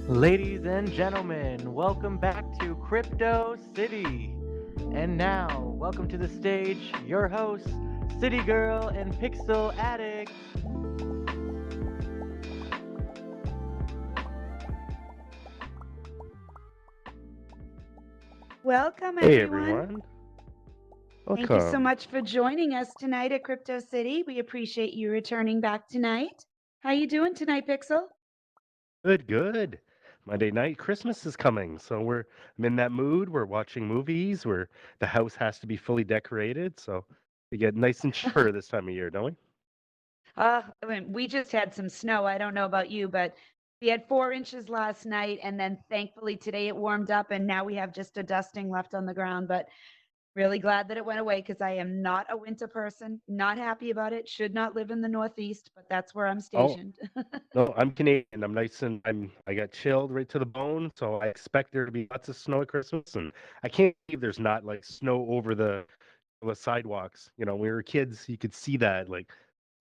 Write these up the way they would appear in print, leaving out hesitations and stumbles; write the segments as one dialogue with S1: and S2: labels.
S1: Ladies and gentlemen, welcome back to Crypto City. And now, welcome to the stage your hosts, CityGirl and PixelAddikt.
S2: Welcome,
S1: Hey
S2: everyone.
S1: everyone,
S2: Thank you so
S1: welcome.
S2: much for joining us tonight at Crypto City. We appreciate you returning back tonight. How you doing tonight, Pixel?
S1: Good, good. Monday night, Christmas is coming, so I'm in that mood. We're watching movies. Where the house has to be fully decorated, so we get nice and chipper this time of year, don't we?
S2: I mean, we just had some snow. I don't know about you, but we had 4 inches last night, and then thankfully today it warmed up, and now we have just a dusting left on the ground. But really glad that it went away because I am not a winter person. Not happy about it. Should not live in the Northeast, but that's where I'm
S1: Oh,
S2: stationed.
S1: no, I'm Canadian. I got chilled right to the bone, so I expect there to be lots of snow at Christmas, and I can't believe there's not like snow over the sidewalks. When we were kids, you could see that. Like,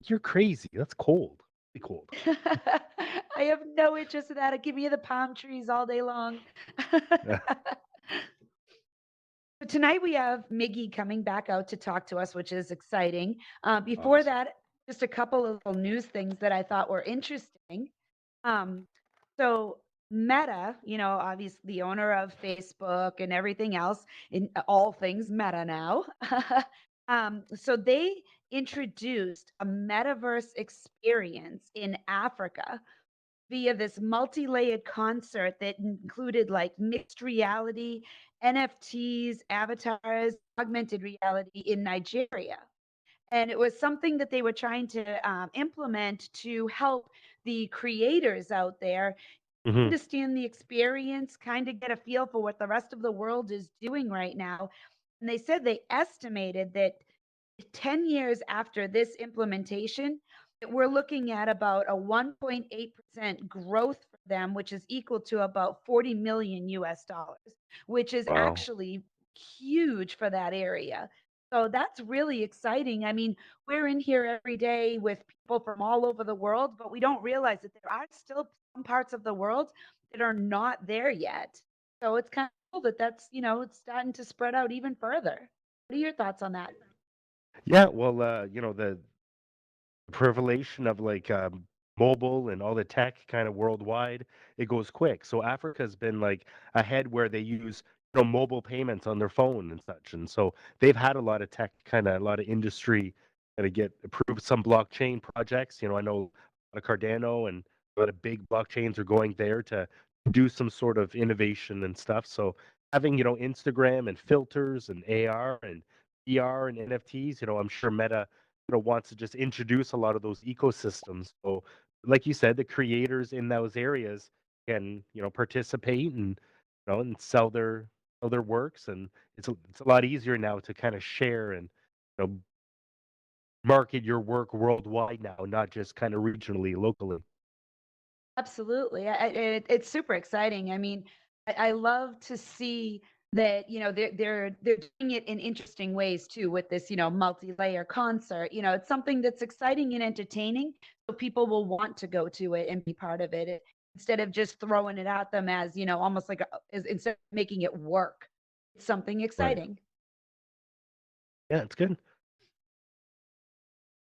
S1: you're crazy. That's cold. Really cold.
S2: I have no interest in that. Give me the palm trees all day long.
S1: Yeah.
S2: So tonight we have Miggy coming back out to talk to us, which is exciting. Before
S1: Awesome.
S2: that, just a couple of little news things that I thought were interesting. Um, so Meta, obviously the owner of Facebook and everything else, in all things Meta now. So they introduced a metaverse experience in Africa via this multi-layered concert that included like mixed reality, NFTs, avatars, augmented reality in Nigeria. And it was something that they were trying to implement to help the creators out there
S1: Hmm.
S2: understand the experience, kind of get a feel for what the rest of the world is doing right now. And they said they estimated that 10 years after this implementation, that we're looking at about a 1.8% growth for them, which is equal to about 40 million US dollars, which is
S1: Wow.
S2: actually huge for that area. So that's really exciting. I mean, we're in here every day with people from all over the world, but we don't realize that there are still some parts of the world that are not there yet. So it's kind of cool that it's starting to spread out even further. What are your thoughts on that?
S1: Yeah. Well, the proliferation of like mobile and all the tech kind of worldwide, it goes quick. So Africa's been like ahead where they use mobile payments on their phone and such, and so they've had a lot of tech, kind of a lot of industry to get approved. Some blockchain projects, I know a lot of Cardano and a lot of big blockchains are going there to do some sort of innovation and stuff. So having Instagram and filters and AR and VR and NFTs, I'm sure Meta wants to just introduce a lot of those ecosystems. So, like you said, the creators in those areas can, participate and, and sell their works, and it's a lot easier now to kind of share and, you know, market your work worldwide now, not just kind of regionally, locally.
S2: Absolutely. It's super exciting. I mean, I love to see that, they're doing it in interesting ways too with this, multi-layer concert. It's something that's exciting and entertaining, so people will want to go to it and be part of it instead of just throwing it at them as, almost like instead of making it work. It's something
S1: Right.
S2: exciting.
S1: Yeah, it's good.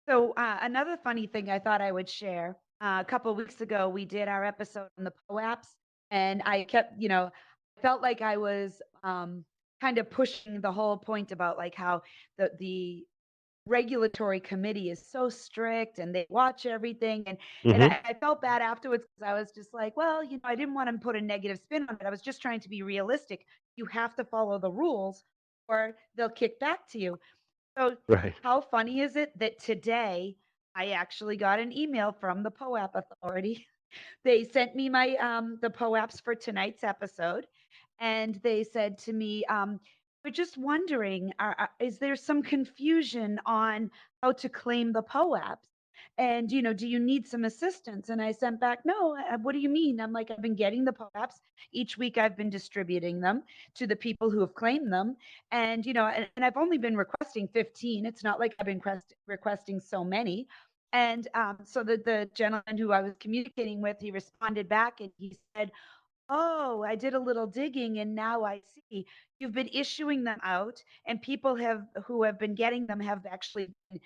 S2: So another funny thing I thought I would share. A couple of weeks ago, we did our episode on the POAPs, and I kept, felt like I was kind of pushing the whole point about like how the regulatory committee is so strict and they watch everything, and
S1: Hmm.
S2: I felt bad afterwards because I was just like, well, I didn't want to put a negative spin on it. I was just trying to be realistic. You have to follow the rules, or they'll kick back to you. So,
S1: Right.
S2: how funny is it that today I actually got an email from the POAP authority? They sent me my the POAPs for tonight's episode, and they said to me, "We're just wondering, is there some confusion on how to claim the POAPs? And do you need some assistance?" And I sent back, "No. What do you mean?" I'm like, "I've been getting the POAPs each week. I've been distributing them to the people who have claimed them, and and I've only been requesting 15. It's not like I've been requesting so many." And so the gentleman who I was communicating with, he responded back and he said, "Oh, I did a little digging and now I see you've been issuing them out, and people have who have been getting them have actually been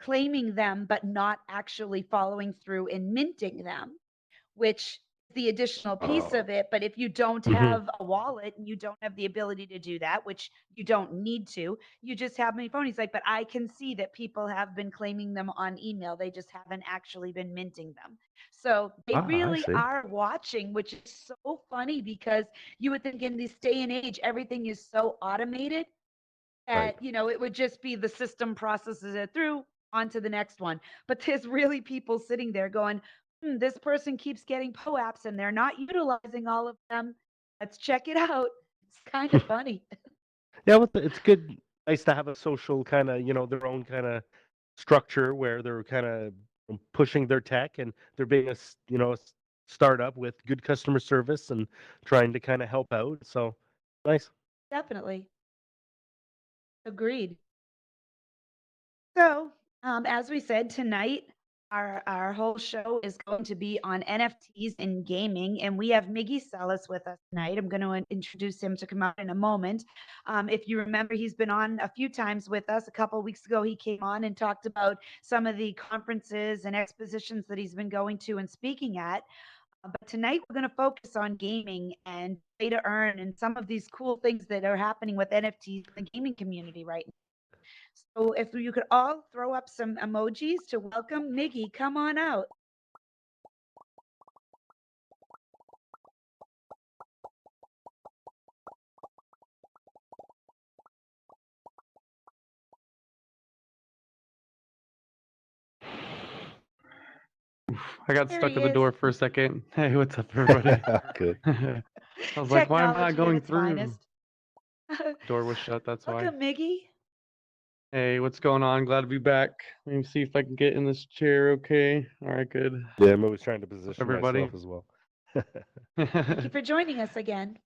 S2: claiming them, but not actually following through and minting them." Which is the additional piece
S1: Oh.
S2: of it. But if you don't
S1: Mhm.
S2: have a wallet and you don't have the ability to do that, which you don't need to, you just have my phone. He's like, but I can see that people have been claiming them on email. They just haven't actually been minting them. So they
S1: Ah, I
S2: really
S1: see.
S2: are watching, which is so funny because you would think in this day and age, everything is so automated
S1: Right.
S2: that, it would just be the system processes it through on to the next one. But there's really people sitting there going, this person keeps getting POAPs and they're not utilizing all of them. Let's check it out. It's kind of funny.
S1: Yeah, well, it's good, nice to have a social kind of, their own kind of structure where they're kind of pushing their tech and they're being startup with good customer service and trying to kind of help out. So nice.
S2: Definitely. Agreed. So, as we said tonight, our whole show is going to be on NFTs and gaming, and we have Miggy Celis with us tonight. I'm going to introduce him to come out in a moment. If you remember, he's been on a few times with us. A couple of weeks ago, he came on and talked about some of the conferences and expositions that he's been going to and speaking at. But tonight, we're going to focus on gaming and play to earn and some of these cool things that are happening with NFTs in the gaming community right now. So if you could all throw up some emojis to welcome Miggy, come on out.
S3: I got
S2: There
S3: stuck
S2: he
S3: at the
S2: is.
S3: door for a second. Hey, what's up, everybody?
S1: Good.
S3: I was like, why am I not
S2: Technology at
S3: going
S2: its
S3: through?
S2: finest.
S3: Door was shut, that's why.
S2: Welcome, Miggy.
S3: Hey, what's going on? Glad to be back. Let me see if I can get in this chair okay. All right, good.
S1: Yeah, I'm always trying to
S3: What's up,
S1: position
S3: everybody?
S1: myself as well.
S2: Thank you for joining us again.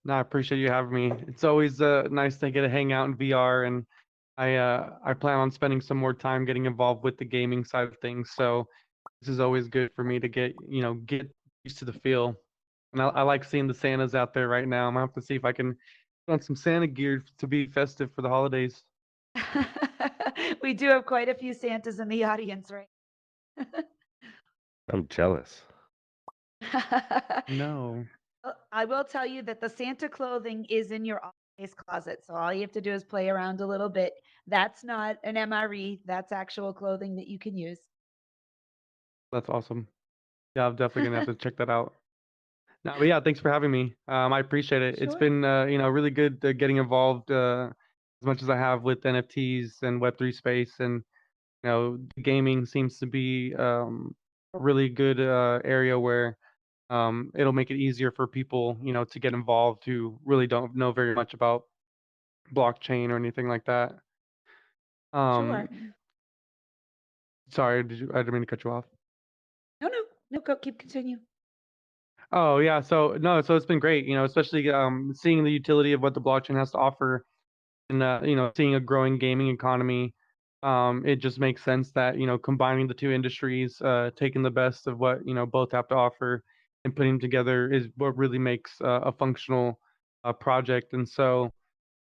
S3: No, I appreciate you having me. It's always nice to get to hang out in VR, and I plan on spending some more time getting involved with the gaming side of things. So this is always good for me to get used to the feel. And I like seeing the Santas out there right now. I'm gonna have to see if I can put on some Santa gear to be festive for the holidays.
S2: We do have quite a few Santas in the audience, right?
S1: I'm jealous.
S3: No.
S2: I will tell you that the Santa clothing is in your space closet. So all you have to do is play around a little bit. That's not an MRE, that's actual clothing that you can use.
S3: That's awesome. Yeah, I'm definitely gonna have to check that out. No, but yeah, thanks for having me. I appreciate it. It's
S2: Sure.
S3: been really good getting involved as much as I have with NFTs and Web3 space, and gaming seems to be a really good area where it'll make it easier for people, to get involved who really don't know very much about blockchain or anything like that. Um,
S2: Sure.
S3: sorry, I didn't mean to cut you off.
S2: No, no, no, go keep continue.
S3: Oh yeah, so no, so it's been great, especially seeing the utility of what the blockchain has to offer, and seeing a growing gaming economy. It just makes sense that combining the two industries, taking the best of what both have to offer, and putting them together is what really makes a functional project. And so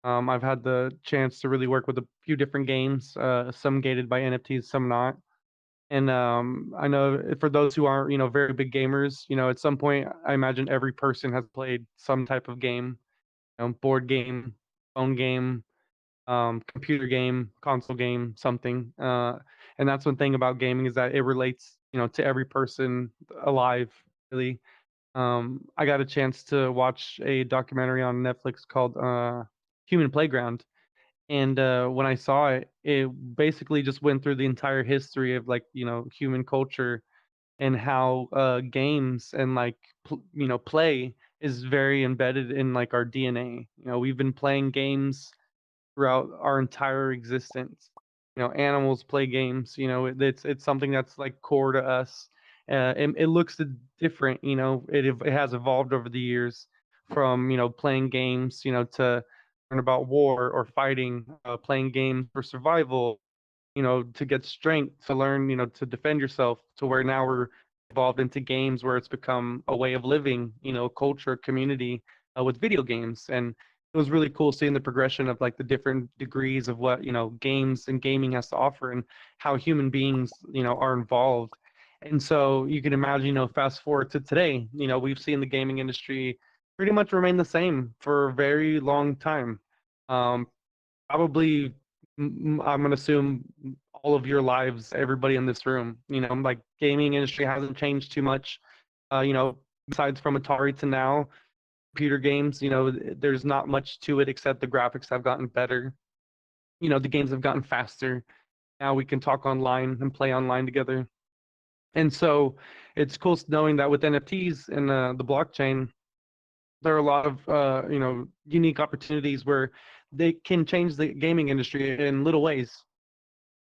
S3: I've had the chance to really work with a few different games, some gated by NFTs, some not. And I know for those who aren't, very big gamers, at some point, I imagine every person has played some type of game, board game, phone game, computer game, console game, something. And that's one thing about gaming is that it relates, to every person alive, really. I got a chance to watch a documentary on Netflix called Human Playground, and when I saw it, it basically just went through the entire history of like human culture and how games and like play is very embedded in like our DNA. We've been playing games throughout our entire existence. Animals play games. It's something that's like core to us. And it looks different. It has evolved over the years from playing games to learn about war or fighting, playing games for survival, to get strength, to learn, to defend yourself, to where now we're evolved into games where it's become a way of living, culture, community with video games. And it was really cool seeing the progression of like the different degrees of what, games and gaming has to offer and how human beings, are involved. And so you can imagine, fast forward to today, we've seen the gaming industry pretty much remain the same for a very long time. Um, Probably, I'm gonna assume all of your lives, everybody in this room, like gaming industry hasn't changed too much. Besides from Atari to now, computer games, there's not much to it except the graphics have gotten better. The games have gotten faster. Now we can talk online and play online together. And so it's cool knowing that with NFTs and the blockchain, there are a lot of unique opportunities where they can change the gaming industry in little ways,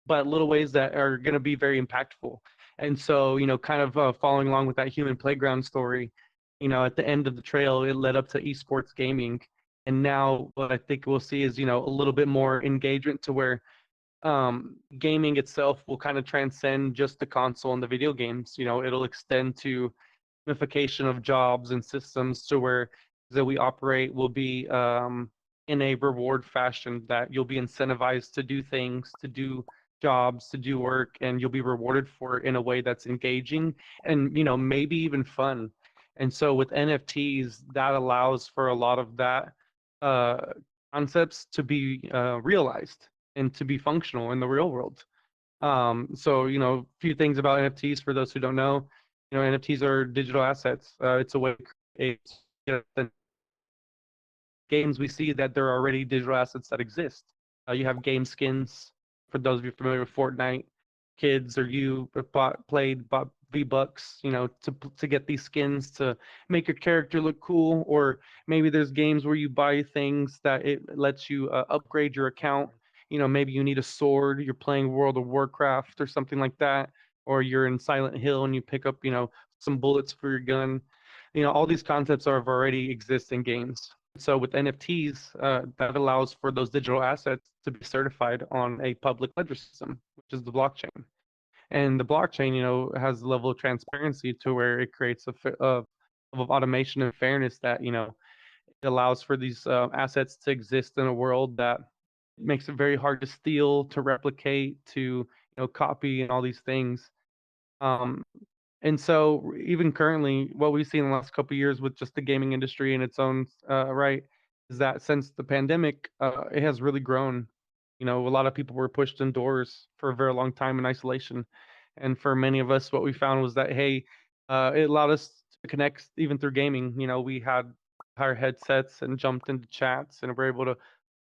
S3: but little ways that are going to be very impactful. And so, kind of following along with that human playground story, at the end of the trail, it led up to esports gaming. And now what I think we'll see is, a little bit more engagement to where gaming itself will kind of transcend just the console and the video games. It'll extend to unification of jobs and systems to where that we operate will be in a reward fashion, that you'll be incentivized to do things, to do jobs, to do work, and you'll be rewarded for it in a way that's engaging and maybe even fun. And so with NFTs, that allows for a lot of that uh, concepts to be realized and to be functional in the real world. So, a few things about NFTs for those who don't know. NFTs are digital assets. It's a way to create the games. We see that there are already digital assets that exist. You have game skins. For those of you familiar with Fortnite, kids or you bought V-Bucks, to get these skins to make your character look cool. Or maybe there's games where you buy things that it lets you upgrade your account. Maybe you need a sword, you're playing World of Warcraft or something like that, or you're in Silent Hill and you pick up, some bullets for your gun. All these concepts are already exist in games. So with NFTs, that allows for those digital assets to be certified on a public ledger system, which is the blockchain. And the blockchain, has a level of transparency to where it creates of automation and fairness that, it allows for these assets to exist in a world that makes it very hard to steal, to replicate, to, copy and all these things. Um, and so even currently, what we've seen in the last couple of years with just the gaming industry in its own right is that since the pandemic, it has really grown. A lot of people were pushed indoors for a very long time in isolation. And for many of us, what we found was that, hey, it allowed us to connect even through gaming. We had our headsets and jumped into chats and were able to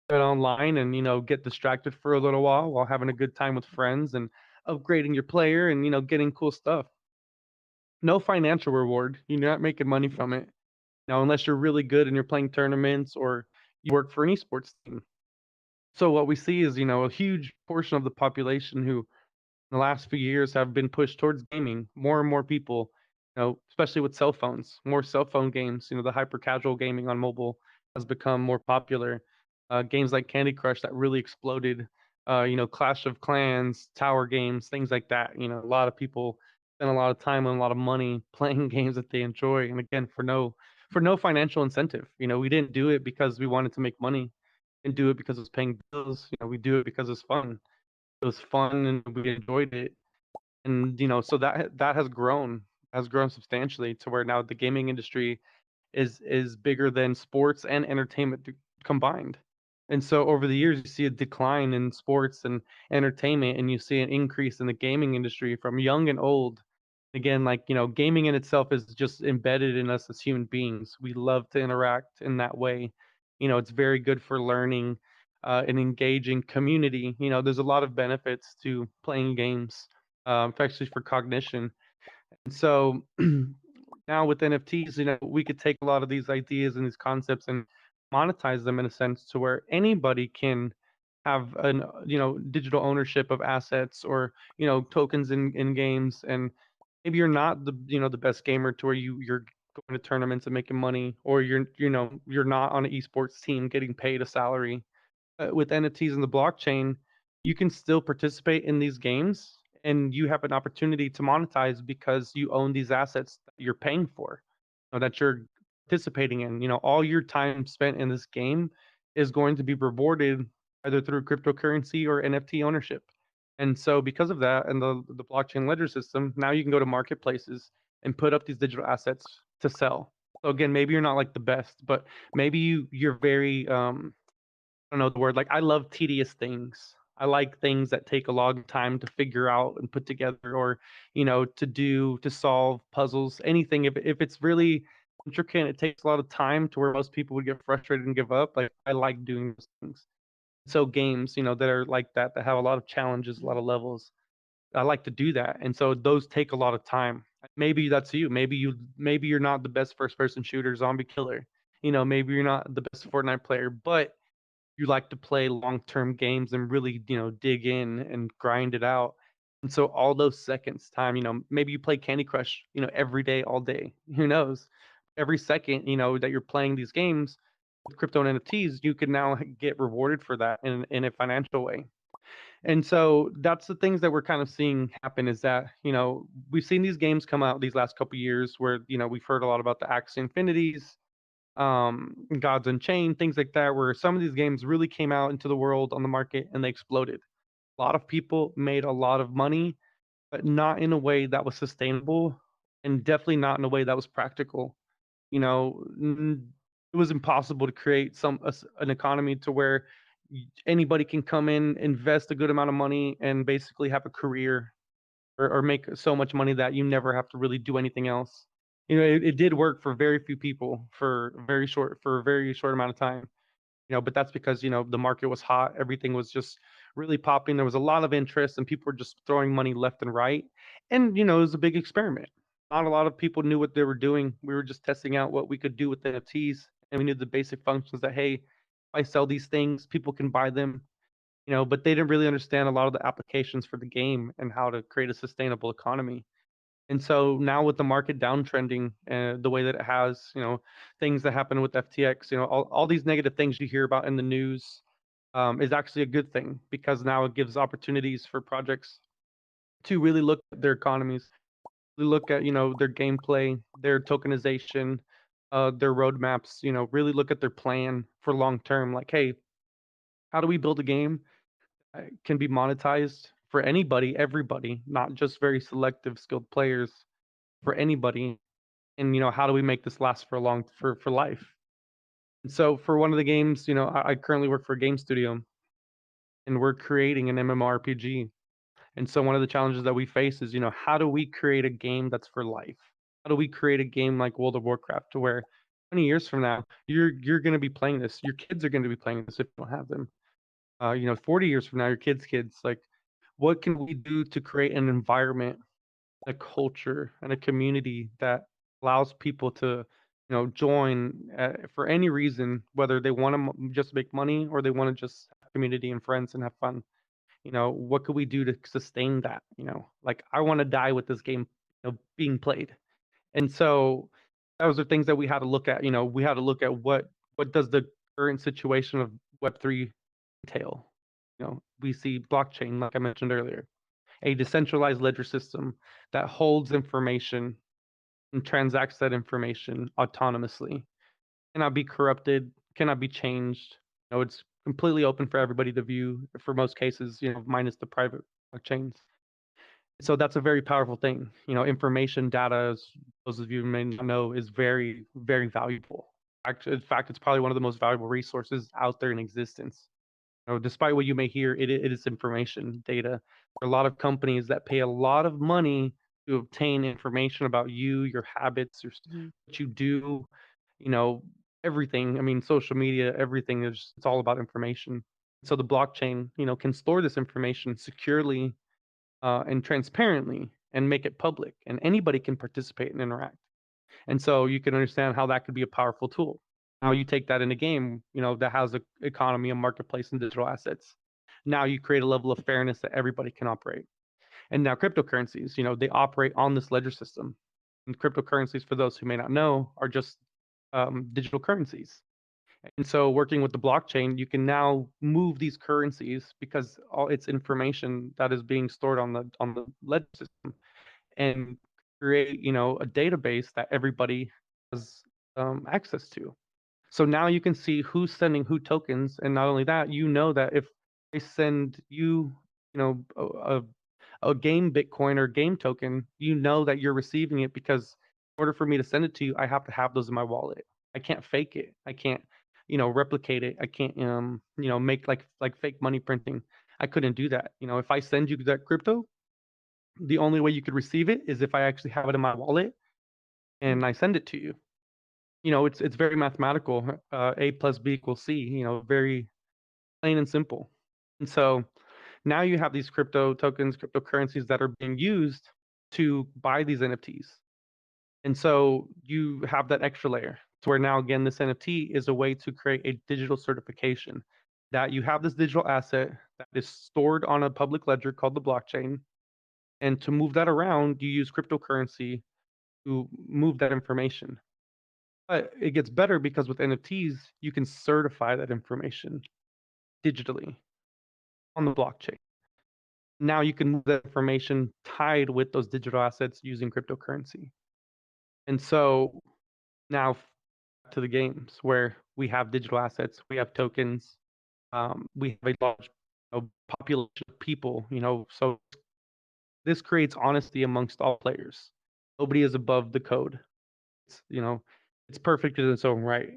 S3: get online and, get distracted for a little while having a good time with friends and upgrading your player and, getting cool stuff. No financial reward. You're not making money from it. Now, unless you're really good and you're playing tournaments or you work for an esports team. So what we see is, a huge portion of the population who in the last few years have been pushed towards gaming. More and more people, especially with cell phones, more cell phone games, the hyper casual gaming on mobile has become more popular. Games like Candy Crush that really exploded, Clash of Clans, tower games, things like that. A lot of people spend a lot of time and a lot of money playing games that they enjoy. And again, for no financial incentive. We didn't do it because we wanted to make money. Didn't do it because it was paying bills. We do it because it's fun. It was fun and we enjoyed it. And so that has grown substantially to where now the gaming industry is bigger than sports and entertainment combined. And so over the years, you see a decline in sports and entertainment, and you see an increase in the gaming industry from young and old. Again, like, gaming in itself is just embedded in us as human beings. We love to interact in that way. It's very good for learning and engaging community. There's a lot of benefits to playing games, especially for cognition. And so now with NFTs, we could take a lot of these ideas and these concepts and monetize them in a sense to where anybody can have an digital ownership of assets or tokens in games. And maybe you're not the best gamer to where you're going to tournaments and making money, or you're not on an esports team getting paid a salary. With NFTs and the blockchain, you can still participate in these games and you have an opportunity to monetize because you own these assets that you're paying for, that you're participating in. All your time spent in this game is going to be rewarded either through cryptocurrency or NFT ownership. And so because of that and the blockchain ledger system, now you can go to marketplaces and put up these digital assets to sell. So again, maybe you're not like the best, but maybe you're very I don't know the word. Like, I love tedious things. I like things that take a long time to figure out and put together, or to solve puzzles. Anything if it's really intricate, it takes a lot of time to where most people would get frustrated and give up. Like, I like doing those things. So games, that are like that have a lot of challenges, a lot
S2: Mhm.
S3: of levels. I like to do that, and so those take a lot of time. Maybe that's you. Maybe you're not the best first person shooter zombie killer. Maybe you're not the best Fortnite player, but you like to play long-term games and really, dig in and grind it out. And so all those seconds time, maybe you play Candy Crush, every day, all day. Who knows? Every second, that you're playing these games with crypto and NFTs, you can now get rewarded for that in a financial way. And so that's the things that we're kind of seeing happen is that, we've seen these games come out these last couple years where, we've heard a lot about the Axie Infinities, Gods Unchained, things like that, where some of these games really came out into the world on the market and they exploded. A lot of people made a lot of money, but not in a way that was sustainable and definitely not in a way that was practical. It was impossible to create an economy to where anybody can come in, invest a good amount of money, and basically have a career or make so much money that you never have to really do anything else. It did work for very few people for a very short amount of time. But that's because the market was hot, everything was just really popping. There was a lot of interest, and people were just throwing money left and right. And it was a big experiment. Not a lot of people knew what they were doing. We were just testing out what we could do with NFTs, and we knew the basic functions that hey, if I sell these things, people can buy them, but they didn't really understand a lot of the applications for the game and how to create a sustainable economy. And so now with the market downtrending the way that it has, things that happen with FTX, all these negative things you hear about in the news is actually a good thing because now it gives opportunities for projects to really look at their economies, really look at, their gameplay, their tokenization, their roadmaps, really look at their plan for long term. Like, hey, how do we build a game can be monetized for anybody, everybody, not just very selective skilled players, for anybody. And how do we make this last for a long for life? And so for one of the games, I currently work for a game studio and we're creating an MMORPG. And so one of the challenges that we face is, how do we create a game that's for life? How do we create a game like World of Warcraft to where 20 years from now you're going to be playing this, your kids are going to be playing this if you don't have them, 40 years from now your kids, like, what can we do to create an environment, a culture, and a community that allows people to, join for any reason, whether they want to just make money or they want to just have community and friends and have fun. What could we do to sustain that? Like, I want to die with this game, being played. And so those are things that we had to look at. We had to look at what does the current situation of Web3 entail. We see blockchain, like I mentioned earlier, a decentralized ledger system that holds information and transacts that information autonomously, cannot be corrupted, cannot be changed. It's completely open for everybody to view for most cases, minus the private blockchains. So that's a very powerful thing. Information data, as those of you may not know, is very, very valuable. Actually, in fact, it's probably one of the most valuable resources out there in existence. Despite what you may hear, it is information data. There are a lot of companies that pay a lot of money to obtain information about you, your habits,
S2: Mhm.
S3: what you do, you know, everything. I mean, social media, everything is it's all about information. So the blockchain, can store this information securely and transparently and make it public, and anybody can participate and interact. And so you can understand how that could be a powerful tool. Now you take that in a game, that has an economy, a marketplace, and digital assets. Now you create a level of fairness that everybody can operate. And now cryptocurrencies, they operate on this ledger system. And cryptocurrencies, for those who may not know, are just digital currencies. And so working with the blockchain, you can now move these currencies because all it's information that is being stored on the ledger system and create, a database that everybody has access to. So now you can see who's sending who tokens, and not only that, that if I send you, you know, a game Bitcoin or game token, you know that you're receiving it because in order for me to send it to you, I have to have those in my wallet. I can't fake it. I can't, replicate it. I can't, make like fake money printing. I couldn't do that. If I send you that crypto, the only way you could receive it is if I actually have it in my wallet
S2: Mm.
S3: and I send it to you. It's very mathematical. A plus B equals C. Very plain and simple. And so now you have these crypto tokens, cryptocurrencies that are being used to buy these NFTs. And so you have that extra layer to where now again this NFT is a way to create a digital certification that you have this digital asset that is stored on a public ledger called the blockchain. And to move that around, you use cryptocurrency to move that information. But it gets better because with NFTs, you can certify that information digitally on the blockchain. Now you can move that information tied with those digital assets using cryptocurrency. And so now to the games where we have digital assets, we have tokens, we have a large population of people, so this creates honesty amongst all players. Nobody is above the code. It's perfect in its own right.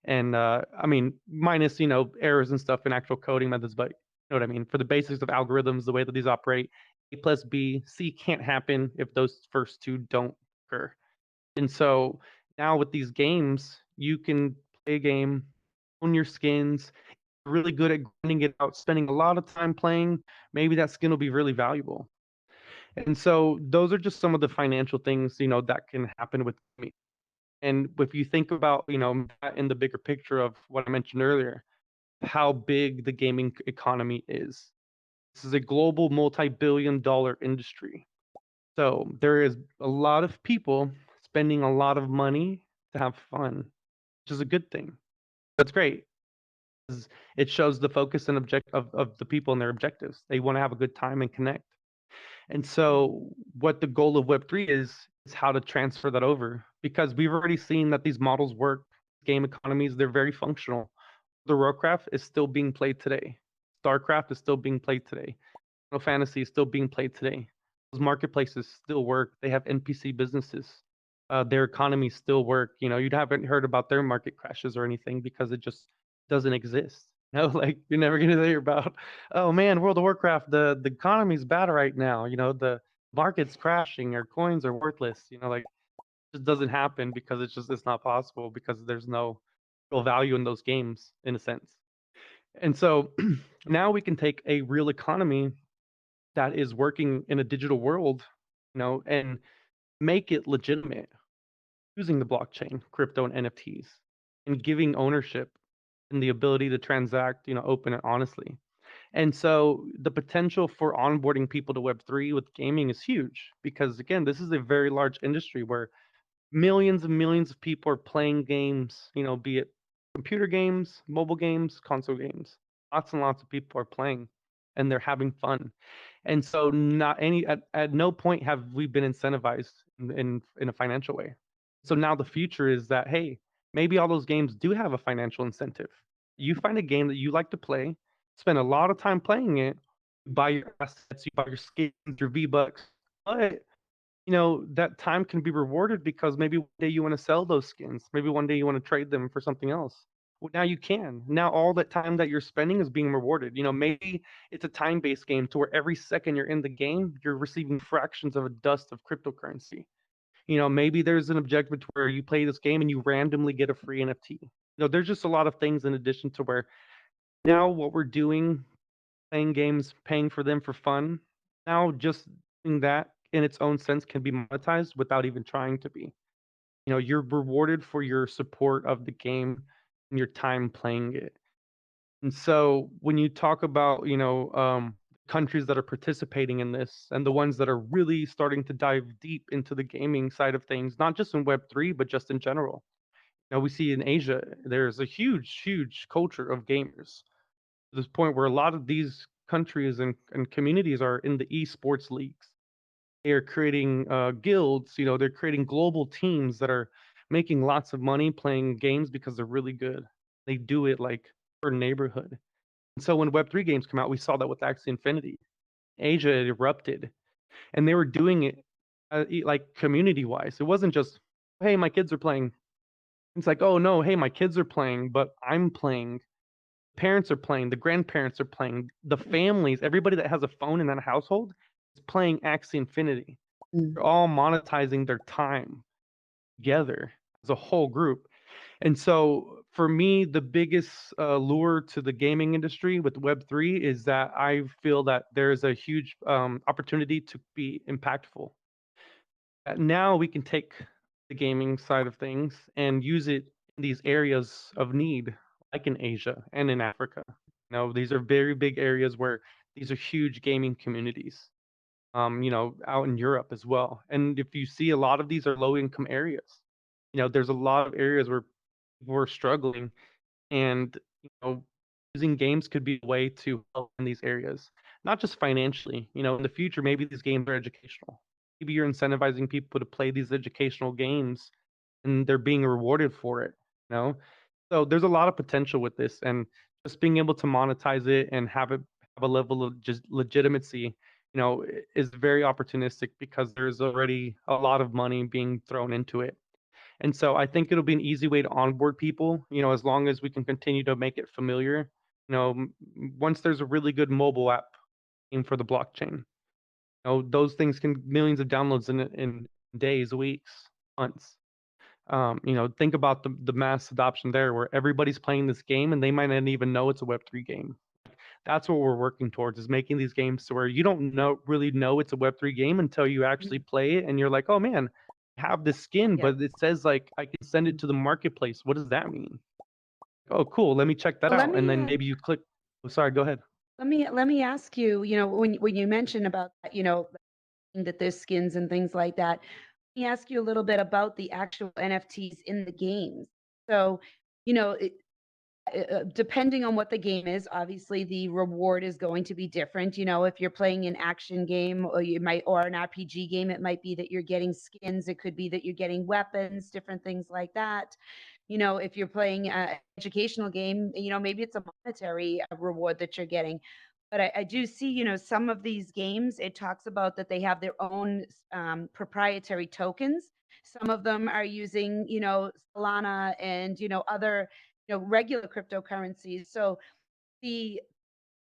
S3: And I mean, minus errors and stuff in actual coding methods, but you know what I mean. For the basics of algorithms, the way that these operate, A plus B, C can't happen if those first two don't occur. And so now with these games, you can play a game, own your skins, really good at grinding it out, spending a lot of time playing. Maybe that skin will be really valuable. And so those are just some of the financial things that can happen with me. And if you think about that in the bigger picture of what I mentioned earlier, how big the gaming economy is. This is a global multi-billion-dollar industry. So there is a lot of people spending a lot of money to have fun, which is a good thing. That's great. 'Cause it shows the focus and object of the people and their objectives. They want to have a good time and connect. And so what the goal of Web3 is how to transfer that over because we've already seen that these models work. Game economies, they're very functional. The Warcraft is still being played today. StarCraft is still being played today. Final Fantasy is still being played today. Those marketplaces still work. They have NPC businesses. Their economies still work. You haven't heard about their market crashes or anything because it just doesn't exist. Like you're never gonna hear about, oh man, World of Warcraft, the economy's bad right now. The market's crashing, or coins are worthless. Like it just doesn't happen because it's not possible because there's no real value in those games in a sense. And so now we can take a real economy that is working in a digital world, and make it legitimate using the blockchain, crypto, and NFTs, and giving ownership and the ability to transact, open and honestly. And so the potential for onboarding people to Web3 with gaming is huge because, again, this is a very large industry where millions and millions of people are playing games, be it computer games, mobile games, console games. Lots and lots of people are playing and they're having fun. And so not any at no point have we been incentivized in a financial way. So now the future is that hey, maybe all those games do have a financial incentive. You find a game that you like to play, spend a lot of time playing it, you buy your assets, you buy your skins, your V-Bucks, but that time can be rewarded because maybe one day you want to sell those skins. Maybe one day you want to trade them for something else. Well, now you can. Now all that time that you're spending is being rewarded. Maybe it's a time-based game to where every second you're in the game, you're receiving fractions of a dust of cryptocurrency. Maybe there's an objective to where you play this game and you randomly get a free NFT. There's just a lot of things in addition to where now what we're doing, playing games, paying for them for fun, now just doing that in its own sense can be monetized without even trying to be. You're rewarded for your support of the game and your time playing it. And so when you talk about, countries that are participating in this and the ones that are really starting to dive deep into the gaming side of things, not just in Web3, but just in general, Now we see in Asia, there's a huge culture of gamers to this point where a lot of these countries and communities are in the esports leagues. They are creating guilds, they're creating global teams that are making lots of money playing games because they're really good. They do it like per neighborhood. And so when Web3 games come out, we saw that with Axie Infinity. Asia it erupted, and they were doing it like community wise. It wasn't just, hey, my kids are playing. It's like, oh no, hey, my kids are playing, but I'm playing. Parents are playing, the grandparents are playing, the families, everybody that has a phone in that household is playing Axie Infinity.
S2: Mm.
S3: They're all monetizing their time together as a whole group. And so for me, the biggest lure to the gaming industry with Web3 is that I feel that there's a huge opportunity to be impactful. Now we can take the gaming side of things and use it in these areas of need, like in Asia and in Africa. These are very big areas where these are huge gaming communities. Out in Europe as well. And if you see, a lot of these are low income areas. There's a lot of areas where people are struggling, and using games could be a way to help in these areas, not just financially. In the future, maybe these games are educational. Maybe you're incentivizing people to play these educational games, and they're being rewarded for it. You know, so there's a lot of potential with this, and just being able to monetize it and have a level of just legitimacy, is very opportunistic because there's already a lot of money being thrown into it. And so I think it'll be an easy way to onboard people, as long as we can continue to make it familiar. Once there's a really good mobile app aimed for the blockchain, those things can millions of downloads in days, weeks, months. Think about the mass adoption there where everybody's playing this game and they might not even know it's a Web3 game. That's what we're working towards, is making these games to where you don't really know it's a Web3 game until you actually
S2: Mhm.
S3: play it and you're like, oh man, I have this skin,
S2: Yeah.
S3: but it says like I can send it to the marketplace. What does that mean? Oh, cool. Let me check that
S2: Well,
S3: out. And then maybe you click. Oh, sorry, go ahead.
S2: let me ask you, when you mentioned about that, that there's skins and things like that. Let me ask you a little bit about the actual NFTs in the games. So, you know, it, depending on what the game is, obviously the reward is going to be different. If you're playing an action game or an RPG game, it might be that you're getting skins. It could be that you're getting weapons, different things like that. If you're playing an educational game, maybe it's a monetary reward that you're getting. But I do see, some of these games, it talks about that they have their own proprietary tokens. Some of them are using, Solana and, other, regular cryptocurrencies. So the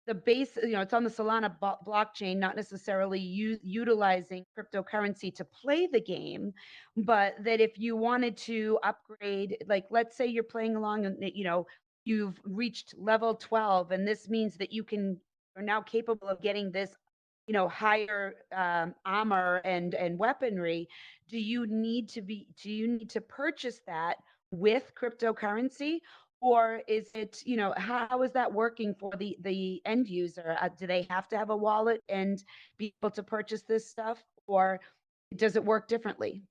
S2: the base, it's on the Solana blockchain, not necessarily utilizing cryptocurrency to play the game, but that if you wanted to upgrade, like let's say you're playing along and you've reached level 12, and this means that are now capable of getting this, higher armor and weaponry. Do you need to purchase that with cryptocurrency? Or is it, how is that working for the end user? Do they have to have a wallet and be able to purchase this stuff, or does it work differently?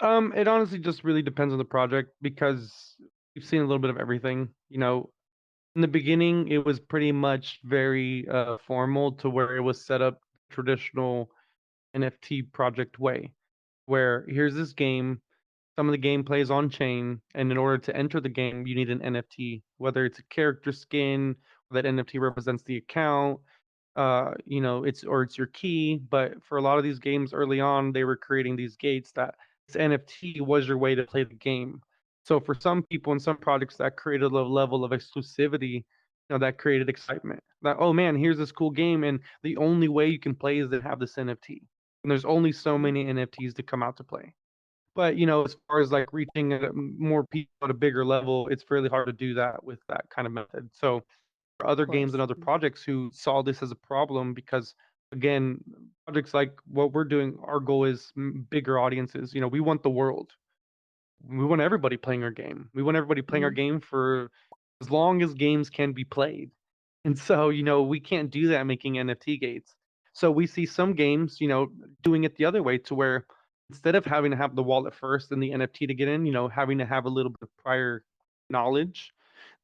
S3: It honestly just really depends on the project because we've seen a little bit of everything. In the beginning, it was pretty much very formal to where it was set up traditional NFT project way, where here's this game, some of the gameplay is on chain, and in order to enter the game, you need an NFT, whether it's a character skin, that NFT represents the account, it's your key. But for a lot of these games early on, they were creating these gates that this NFT was your way to play the game. So for some people and some projects, that created a level of exclusivity, that created excitement. That, oh man, here's this cool game, and the only way you can play is to have this NFT. And there's only so
S2: Mhm.
S3: many NFTs to come out to play. But as far as like reaching more people at a bigger level, it's really hard to do that with that kind of method. So for
S2: Of
S3: other games and
S2: course.
S3: other projects who saw this as a problem, because again, projects like what we're doing, our goal is bigger audiences. We want the world. We want everybody playing our game. We want everybody playing our
S2: Mhm.
S3: game for as long as games can be played. And so, we can't do that making NFT gates. So we see some games, doing it the other way to where instead of having to have the wallet first and the NFT to get in, having to have a little bit of prior knowledge,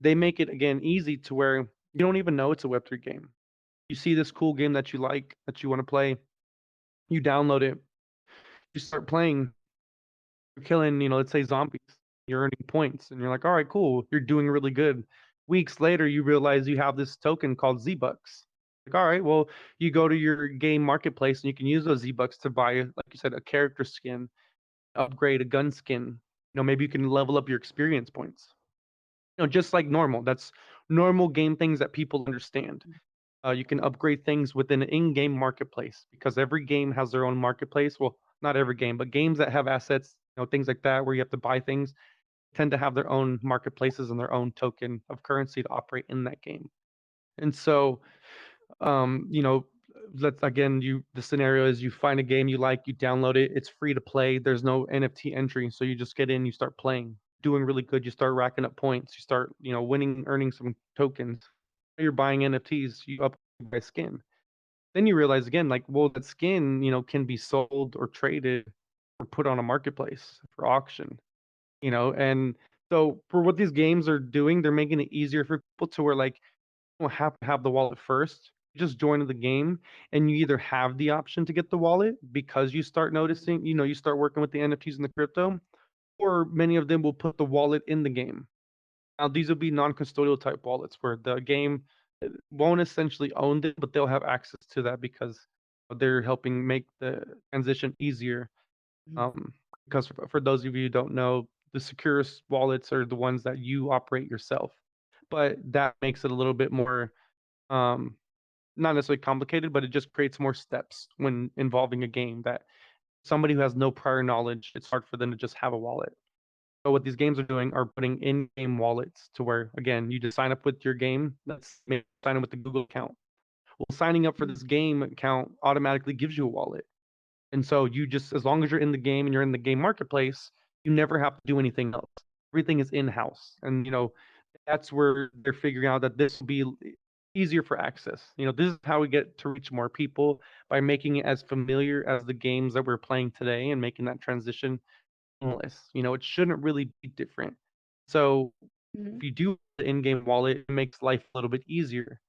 S3: they make it again easy to where you don't even know it's a Web3 game. You see this cool game that you like, that you want to play, you download it, you start playing, you're killing, let's say zombies, you're earning points, and you're like, all right, cool, you're doing really good. Weeks later, you realize you have this token called Z-Bucks. Like, all right, well, you go to your game marketplace and you can use those Z-Bucks to buy, like you said, a character skin, upgrade a gun skin. Maybe you can level up your experience points. Just like normal. That's normal game things that people understand. You can upgrade things within an in-game marketplace because every game has their own marketplace. Well, not every game, but games that have assets, things like that, where you have to buy things, tend to have their own marketplaces and their own token of currency to operate in that game. And so, um, you know, let's again, the scenario is you find a game you like, you download it, it's free to play. There's no NFT entry, so you just get in, you start playing, doing really good, you start racking up points, you start, winning, earning some tokens. You're buying NFTs, you upgrade by skin. Then you realize again, like, well, that skin, can be sold or traded or put on a marketplace for auction, and so for what these games are doing, they're making it easier for people to where like you don't have to have the wallet first. You just join the game and you either have the option to get the wallet because you start noticing, you start working with the NFTs and the crypto, or many of them will put the wallet in the game. Now, these will be non-custodial type wallets where the game won't essentially own them, but they'll have access to that because they're helping make the transition easier.
S2: Mhm.
S3: Um, because for those of you who don't know, the securest wallets are the ones that you operate yourself. But that makes it a little bit more, um, not necessarily complicated, but it just creates more steps when involving a game that somebody who has no prior knowledge, it's hard for them to just have a wallet. So what these games are doing are putting in-game wallets to where, again, you just sign up with your game. Let's maybe sign up with the Google account. Well, signing up for
S2: Mhm.
S3: this game account automatically gives you a wallet. And so you just, as long as you're in the game and you're in the game marketplace, you never have to do anything else. Everything is in-house. And, that's where they're figuring out that this will be easier for access. This is how we get to reach more people by making it as familiar as the games that we're playing today and making that transition seamless. It shouldn't really be different. So
S2: Mhm.
S3: if you do the in-game wallet, it makes life a little bit easier.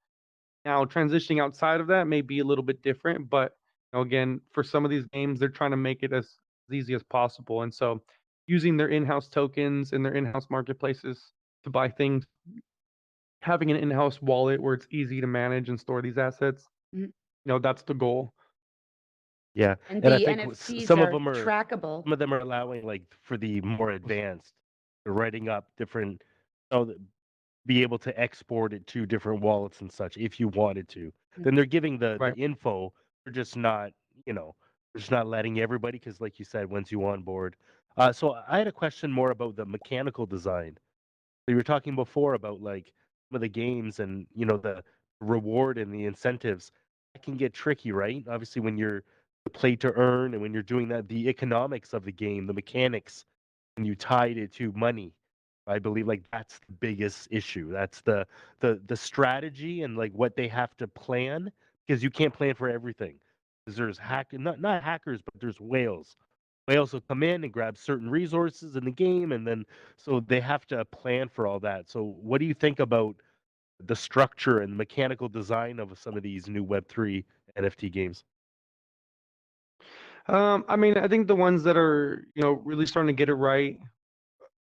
S3: Now, transitioning outside of that may be a little bit different, but again, for some of these games, they're trying to make it as easy as possible. And so, using their in-house tokens and their in-house marketplaces to buy things, having an in-house wallet where it's easy to manage and store these assets,
S2: Mhm.
S3: that's the goal.
S1: Yeah,
S2: And
S1: and I
S2: the
S1: think
S2: NFTs are trackable.
S1: some of them are allowing like for the more advanced, they're writing up different, oh, be able to export it to different wallets and such if you wanted to.
S2: Mm.
S1: Then they're giving the
S3: Right.
S1: info. They're just not, you know, they're just not letting everybody because, like you said, once you on board. So I had a question more about the mechanical design. So you were talking before about like some of the games and the reward and the incentives. That can get tricky, right? Obviously, when you're play to earn and when you're doing that, the economics of the game, the mechanics, when you tied it to money. I believe like that's the biggest issue. That's the strategy and like what they have to plan because you can't plan for everything. Because there's not hackers, but there's whales. Whales will come in and grab certain resources in the game, and then so they have to plan for all that. So what do you think about the structure and mechanical design of some of these new Web3 NFT games?
S3: I mean, I think the ones that are, really starting to get it right,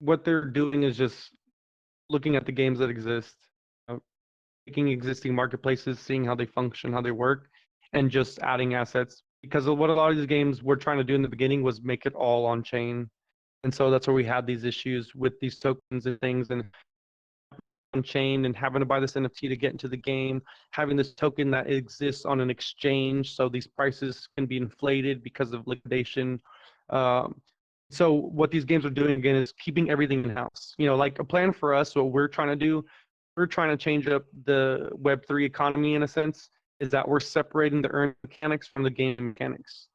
S3: what they're doing is just looking at the games that exist, uh, taking existing marketplaces, seeing how they function, how they work, and just adding assets. Because of what a lot of these games were trying to do in the beginning was make it all on chain. And so that's where we had these issues with these tokens and things and on chain and having to buy this NFT to get into the game, having this token that exists on an exchange. So these prices can be inflated because of liquidation. Um, so what these games are doing again is keeping everything in house. Like a plan for us, what we're trying to do, we're trying to change up the Web3 economy in a sense, is that we're separating the earn mechanics from the game mechanics.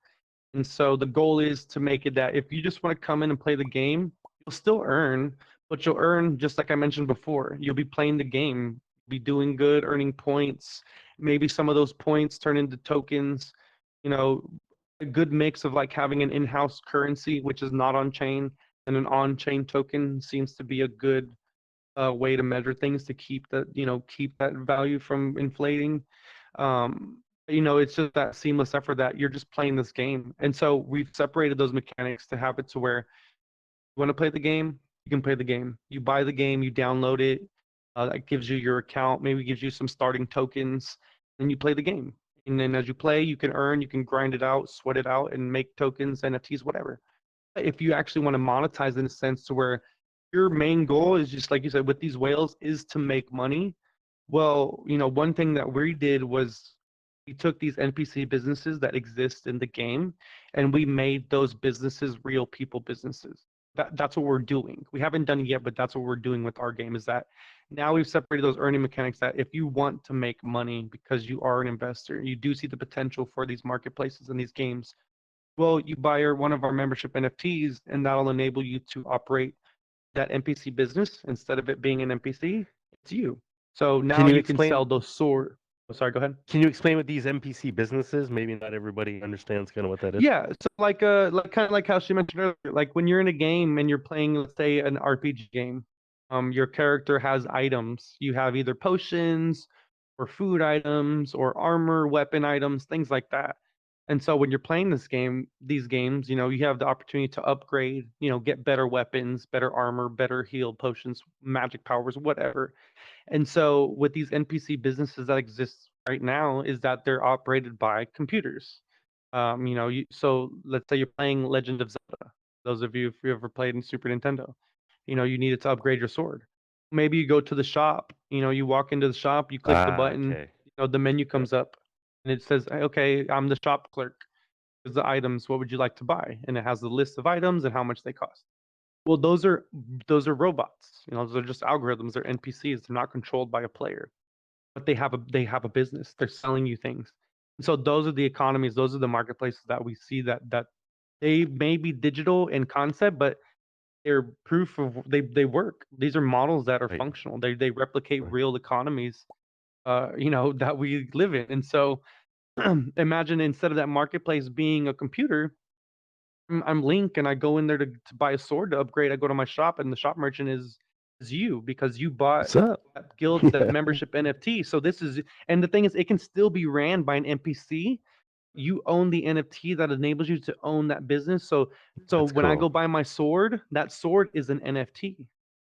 S3: And so the goal is to make it that if you just want to come in and play the game, you'll still earn, but you'll earn just like I mentioned before. You'll be playing the game, be doing good, earning points. Maybe some of those points turn into tokens. You know, a good mix of like having an in-house currency which is not on chain, and an on-chain token seems to be a good way to measure things to keep that, keep that value from inflating. It's just that seamless effort that you're just playing this game. And so we've separated those mechanics to have it to where you want to play the game, you can play the game. You buy the game, you download it. That gives you your account, maybe gives you some starting tokens, and you play the game. And then as you play, you can earn, you can grind it out, sweat it out, and make tokens, NFTs, whatever. If you actually want to monetize in a sense to where your main goal is just like you said with these whales is to make money. Well, one thing that we did was we took these NPC businesses that exist in the game and we made those businesses real people businesses. That's what we're doing. We haven't done it yet, but that's what we're doing with our game is that now we've separated those earning mechanics that if you want to make money because you are an investor, you do see the potential for these marketplaces and these games. Well, you buy one of our membership NFTs and that'll enable you to operate that NPC business. Instead of it being an NPC, it's you. So now
S1: Can you
S3: you can sell
S1: explain?
S3: those sword. Oh, sorry, go ahead.
S1: Can you explain what these NPC businesses? Maybe not everybody understands kind of what that is.
S3: Yeah, so like kind of like how she mentioned earlier, like when you're in a game and you're playing, let's say, an RPG game, your character has items. You have either potions or food items or armor, weapon items, things like that. And so when you're playing these games, you have the opportunity to upgrade, get better weapons, better armor, better heal potions, magic powers, whatever. And so with these NPC businesses that exist right now is that they're operated by computers. So let's say you're playing Legend of Zelda. Those of you, if you ever played in Super Nintendo, you needed to upgrade your sword. Maybe you go to the shop, you walk into the shop, you click the
S1: Ah,
S3: button,
S1: okay.
S3: the menu
S1: Yeah.
S3: comes up and it says, "Hey, okay, I'm the shop clerk. Here's the items. What would you like to buy?" And it has the list of items and how much they cost. Well, those are robots. Those are just algorithms. They're NPCs. They're not controlled by a player, but they have a business. They're selling you things. And so those are the economies. Those are the marketplaces that we see that they may be digital in concept, but they're proof of they work. These are models that are
S1: Right.
S3: functional. They replicate
S1: Right.
S3: real economies, that we live in. And so imagine instead of that marketplace being a computer, I'm Link and I go in there to buy a sword to upgrade. I go to my shop and the shop merchant is you because you bought
S1: What's up?
S3: that guild, that
S1: Yeah.
S3: membership NFT. So this is, and the thing is, it can still be ran by an NPC. You own the NFT that enables you to own that business. So
S1: That's
S3: when I go
S1: cool.
S3: buy my sword, that sword is an NFT.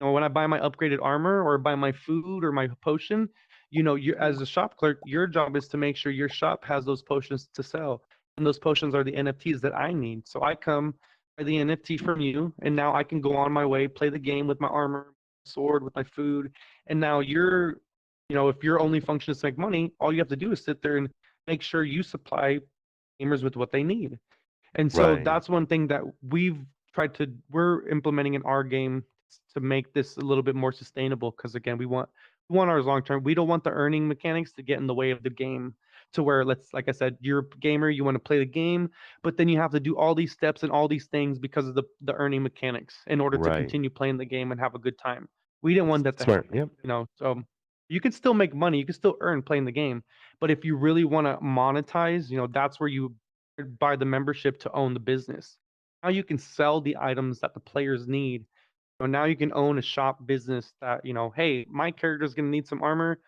S3: Or when I buy my upgraded armor or buy my food or my potion, you as a shop clerk, your job is to make sure your shop has those potions to sell. And those potions are the NFTs that I need. So I come buy the NFT from you, and now I can go on my way, play the game with my armor, sword, with my food. And now if your only function is to make money, all you have to do is sit there and make sure you supply gamers with what they need. And so
S1: Right.
S3: that's one thing that we're implementing in our game to make this a little bit more sustainable. Because again, we want ours long term. We don't want the earning mechanics to get in the way of the game to where like I said, you're a gamer, you want to play the game, but then you have to do all these steps and all these things because of the earning mechanics in order to
S1: Right.
S3: continue playing the game and have a good time. We didn't want that to
S1: Smart.
S3: happen,
S1: Yep.
S3: So you can still make money, you can still earn playing the game, but if you really want to monetize, that's where you buy the membership to own the business. Now you can sell the items that the players need. So now you can own a shop business that, hey, my character's gonna need some armor.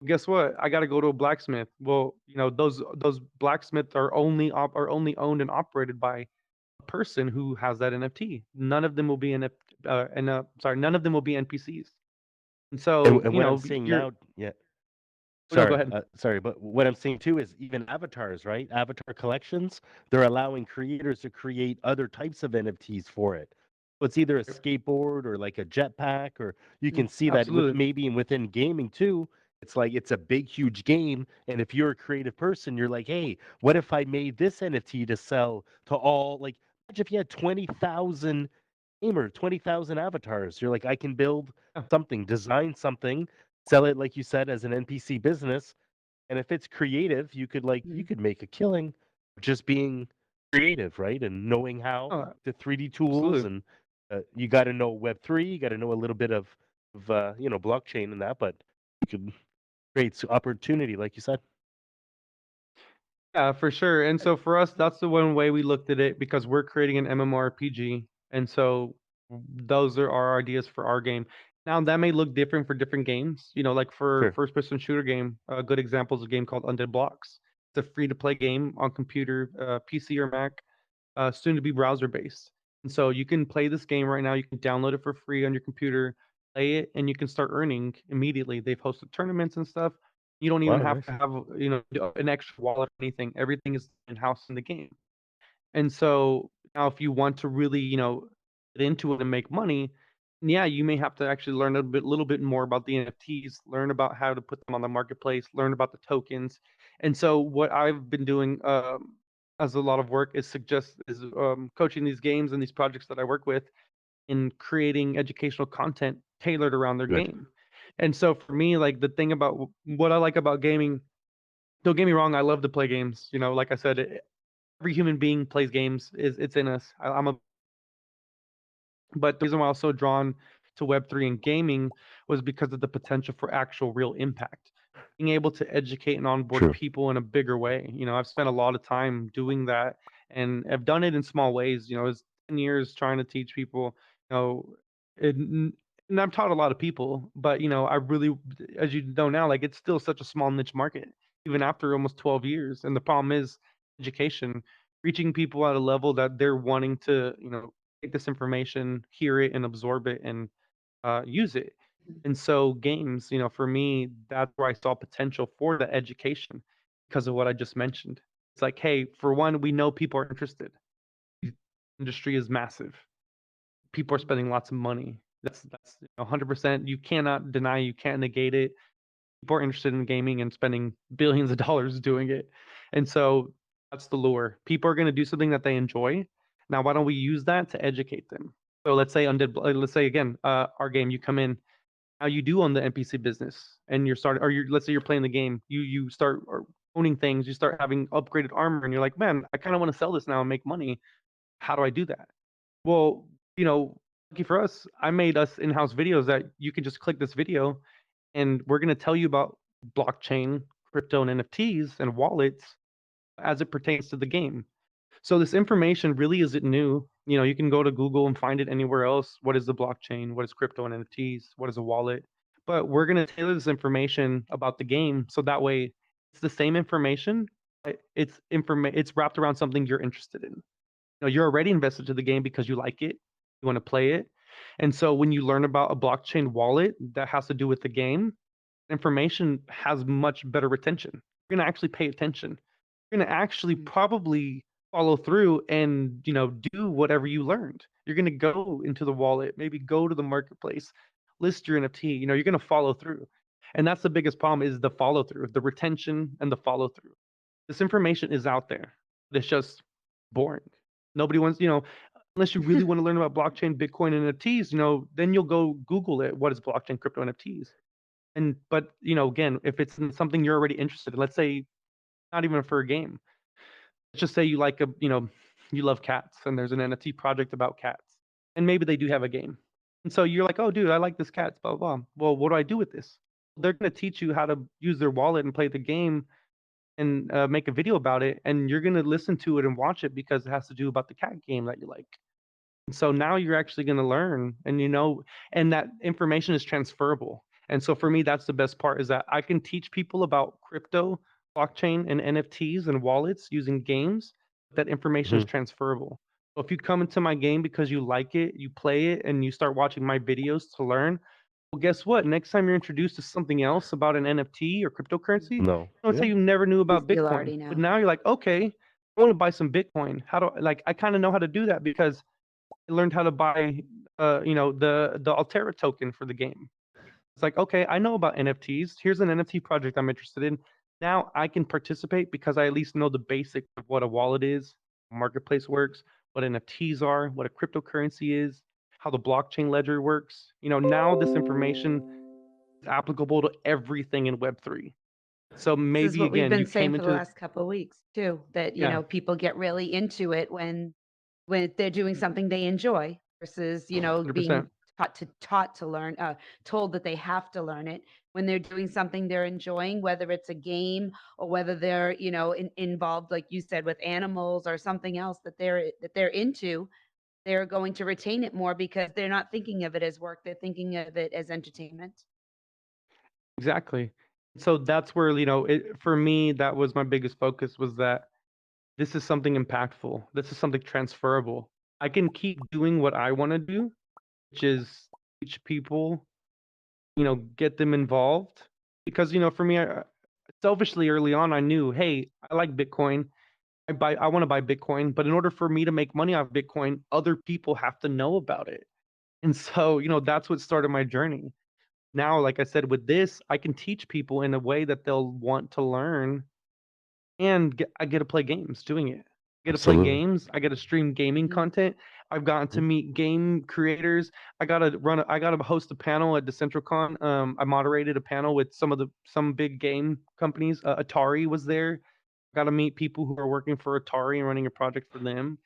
S3: Guess what? I gotta go to a blacksmith. Well, those blacksmiths are only owned and operated by a person who has that NFT. None of them will be none of them will be NPCs. And so,
S1: And what I'm seeing
S3: you're
S1: now, yeah.
S3: oh, no, go
S1: Sorry,
S3: ahead.
S1: sorry, but what I'm seeing too is even avatars, right? Avatar collections, they're allowing creators to create other types of NFTs for it. So it's either a skateboard or like a jetpack, or you
S3: Mm,
S1: can see that with
S3: absolutely.
S1: maybe within gaming too. It's like it's a big, huge game, and if you're a creative person, you're like, hey, what if I made this NFT to sell to all? Like, imagine if you had 20,000 avatars. You're like, I can build
S3: Yeah.
S1: something, design something, sell it like you said as an NPC business, and if it's creative, you
S3: Mhm.
S1: could make a killing just being creative, right? And knowing how
S3: Oh,
S1: the 3D tools,
S3: absolutely.
S1: and you got to know Web3, you got to know a little bit of blockchain and that, but you could create opportunity, like you said.
S3: Yeah, for sure. And so for us, that's the one way we looked at it because we're creating an MMORPG. And so those are our ideas for our game. Now that may look different for different games. Like for
S1: Sure.
S3: first person shooter game, a good example is a game called Undead Blocks. It's a free to play game on computer, PC or Mac, soon to be browser based. And so you can play this game right now. You can download it for free on your computer, play it, and you can start earning immediately. They've hosted tournaments and stuff. You don't even
S1: Wow,
S3: have
S1: nice.
S3: to have, an extra wallet or anything. Everything is in house in the game. And so now if you want to really, get into it and make money, yeah, you may have to actually learn little bit more about the NFTs, learn about how to put them on the marketplace, learn about the tokens. And so what I've been doing as a lot of work is coaching these games and these projects that I work with in creating educational content tailored around their
S1: Good.
S3: game. And so for me, like the thing about what I like about gaming, don't get me wrong, I love to play games. Like I said, every human being plays games. It's in us. But the reason why I was so drawn to Web3 and gaming was because of the potential for actual real impact. Being able to educate and onboard
S1: True.
S3: people in a bigger way. I've spent a lot of time doing that and I've done it in small ways. It's 10 years trying to teach people, you know, and, and I've taught a lot of people, but I really, as you know now, like it's still such a small niche market, even after almost 12 years. And the problem is education, reaching people at a level that they're wanting to, take this information, hear it, and absorb it, and use it. And so games, for me, that's where I saw potential for the education because of what I just mentioned. It's like, hey, for one, we know people are interested. The industry is massive. People are spending lots of money. That's 100%. You cannot deny. You can't negate it. People are interested in gaming and spending billions of dollars doing it. And so that's the lure. People are going to do something that they enjoy. Now, why don't we use that to educate them? So let's say again, our game, you come in, now you do own the NPC business and you're starting, or let's say you're playing the game, you start owning things, you start having upgraded armor and you're like, man, I kind of want to sell this now and make money. How do I do that? Well, lucky for us, I made us in-house videos that you can just click this video and we're going to tell you about blockchain, crypto, and NFTs and wallets as it pertains to the game. So this information really isn't new. You can go to Google and find it anywhere else. What is the blockchain? What is crypto and NFTs? What is a wallet? But we're going to tailor this information about the game so that way it's the same information. It's wrapped around something you're interested in. You're already invested to the game because you like it, you want to play it. And so when you learn about a blockchain wallet that has to do with the game, information has much better retention. You're going to actually pay attention. You're going to actually probably follow through and, do whatever you learned. You're going to go into the wallet, maybe go to the marketplace, list your NFT, you're going to follow through. And that's the biggest problem is the follow through, the retention and the follow through. This information is out there. It's just boring. Nobody wants, unless you really want to learn about blockchain, Bitcoin, and NFTs, then you'll go Google it. What is blockchain, crypto, NFTs? But again, if it's something you're already interested in, let's say not even for a game, let's just say you like you love cats and there's an NFT project about cats, and maybe they do have a game, and so you're like, oh, dude, I like this cats, blah blah blah. Well, what do I do with this? They're going to teach you how to use their wallet and play the game and make a video about it, and you're going to listen to it and watch it because it has to do about the cat game that you like. So now you're actually going to learn and that information is transferable. And so for me, that's the best part is that I can teach people about crypto, blockchain, and NFTs and wallets using games. That information is
S1: Mhm.
S3: transferable. So if you come into my game because you like it, you play it, and you start watching my videos to learn, well, guess what? Next time you're introduced to something else about an NFT or cryptocurrency,
S1: No.
S3: let's say
S1: Yeah.
S3: you never knew about
S2: You'll
S3: Bitcoin,
S2: already
S3: but
S2: know.
S3: now you're like, okay, I want to buy some Bitcoin. How do I kind of know how to do that because I learned how to buy, the Altera token for the game. It's like, okay, I know about NFTs. Here's an NFT project I'm interested in. Now I can participate because I at least know the basics of what a wallet is, marketplace works, what NFTs are, what a cryptocurrency is, how the blockchain ledger works. Now this information is applicable to everything in Web3. So
S2: This is
S3: maybe
S2: what we've
S3: again,
S2: been
S3: you
S2: saying
S3: came
S2: for the
S3: into
S2: last couple of weeks too, that,
S3: yeah,
S2: people get really into it when they're doing something they enjoy versus, being
S3: 100%.
S2: taught to learn, told that they have to learn it when they're doing something they're enjoying, whether it's a game or whether they're, involved, like you said, with animals or something else that they're into. They're going to retain it more because they're not thinking of it as work. They're thinking of it as entertainment.
S3: Exactly. So that's where, for me, that was my biggest focus, was that this is something impactful. This is something transferable. I can keep doing what I want to do, which is teach people, get them involved. Because, for me, selfishly early on, I knew, hey, I like Bitcoin. I want to buy Bitcoin, but in order for me to make money off Bitcoin, other people have to know about it. And so, that's what started my journey. Now, like I said, with this, I can teach people in a way that they'll want to learn, and I get to play games doing it. I get to play
S1: Absolutely.
S3: games. I get to stream gaming
S2: Mhm.
S3: content. I've gotten to
S1: Mhm.
S3: meet game creators. I got to host a panel at DecentralCon. I moderated a panel with some big game companies. Atari was there. Got to meet people who are working for Atari and running a project for them.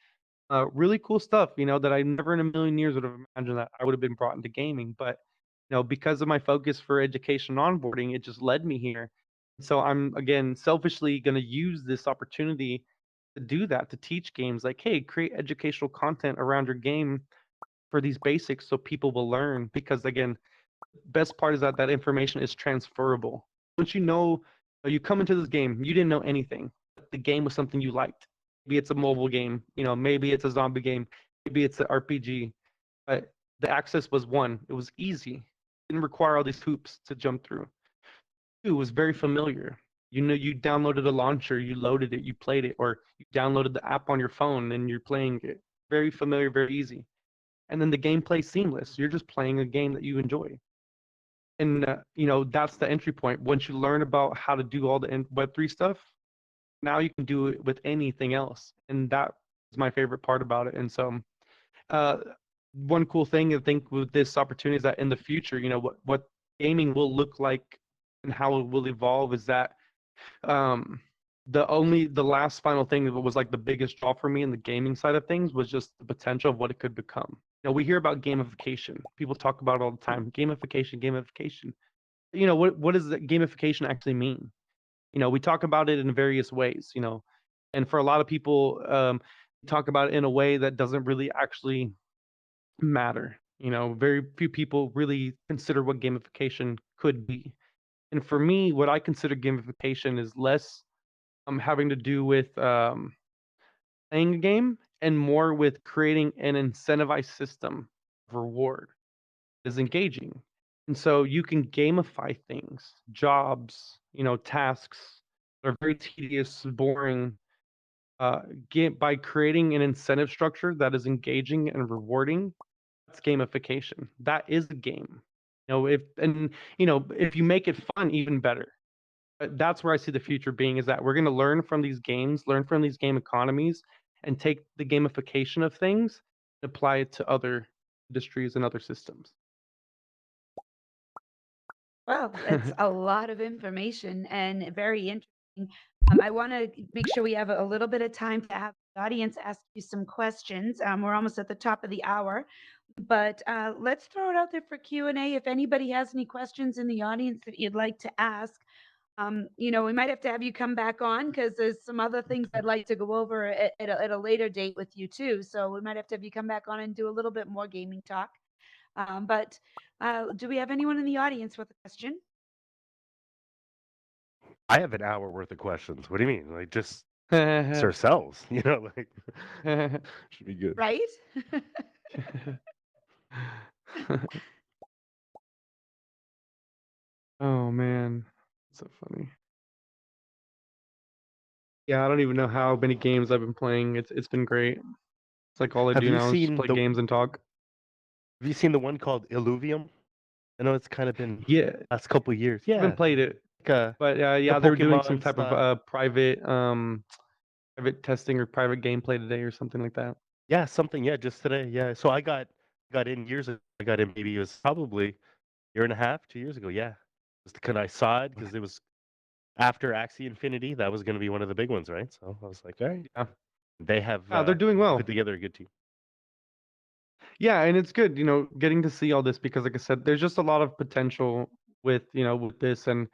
S3: Really cool stuff, that I never in a million years would have imagined that I would have been brought into gaming. But, because of my focus for education onboarding, it just led me here. So I'm, again, selfishly going to use this opportunity to do that, to teach games like, hey, create educational content around your game for these basics so people will learn. Because, again, best part is that that information is transferable. Once you come into this game, you didn't know anything. The game was something you liked. Maybe it's a mobile game, maybe it's a zombie game, maybe it's an RPG. But the access was one, it was easy. Didn't require all these hoops to jump through. Two, it was very familiar. You downloaded a launcher, you loaded it, you played it, or you downloaded the app on your phone and you're playing it. Very familiar, very easy. And then the gameplay seamless. You're just playing a game that you enjoy. And that's the entry point. Once you learn about how to do all the Web3 stuff, now you can do it with anything else, and that is my favorite part about it. And so, uh, one cool thing I think with this opportunity is that in the future, what gaming will look like and how it will evolve is that, um, the last final thing that was like the biggest draw for me in the gaming side of things was just the potential of what it could become. We hear about gamification. People talk about it all the time. Gamification, gamification. What does that gamification actually mean? We talk about it in various ways, and for a lot of people, talk about it in a way that doesn't really actually matter. Very few people really consider what gamification could be. And for me, what I consider gamification is less having to do with playing a game and more with creating an incentivized system of reward is engaging. And so you can gamify things, jobs, tasks that are very tedious, boring, uh, by creating an incentive structure that is engaging and rewarding. That's gamification. That is a game. If you make it fun, even better. But that's where I see the future being, is that we're going to learn from these games, learn from these game economies, and take the gamification of things, and apply it to other industries and other systems.
S2: Well, that's a lot of information and very interesting. I want to make sure we have a little bit of time to have the audience ask you some questions. We're almost at the top of the hour, but let's throw it out there for Q&A. If anybody has any questions in the audience that you'd like to ask, we might have to have you come back on because there's some other things I'd like to go over at a later date with you too. So we might have to have you come back on and do a little bit more gaming talk. But do we have anyone in the audience with a question?
S1: I have an hour worth of questions. What do you mean? Like, just it's ourselves, like should be good.
S2: Right?
S3: Oh man, so funny. Yeah, I don't even know how many games I've been playing. It's been great. It's like all I
S1: Have
S3: do
S1: you
S3: now is just
S1: seen
S3: play
S1: the
S3: games and talk.
S1: Have you seen the one called Illuvium? I know it's kind of been
S3: Yeah,
S1: last couple years.
S3: I haven't
S1: Yeah,
S3: played it,
S1: like
S3: but
S1: the
S3: yeah, they were doing some
S1: Pokemon
S3: type of
S1: style.
S3: private testing or private gameplay today or something like that.
S1: Yeah, something. Yeah, just today. Yeah. So I got in years ago. I got in maybe it was probably year and a half, 2 years ago. Yeah. Just because I saw it because it was after Axie Infinity. That was going to be one of the big ones, right? So I was like, all right.
S3: Yeah,
S1: They have
S3: yeah, they're doing
S1: put
S3: well.
S1: together a good team.
S3: Yeah, and it's good, getting to see all this because, like I said, there's just a lot of potential with, with this, and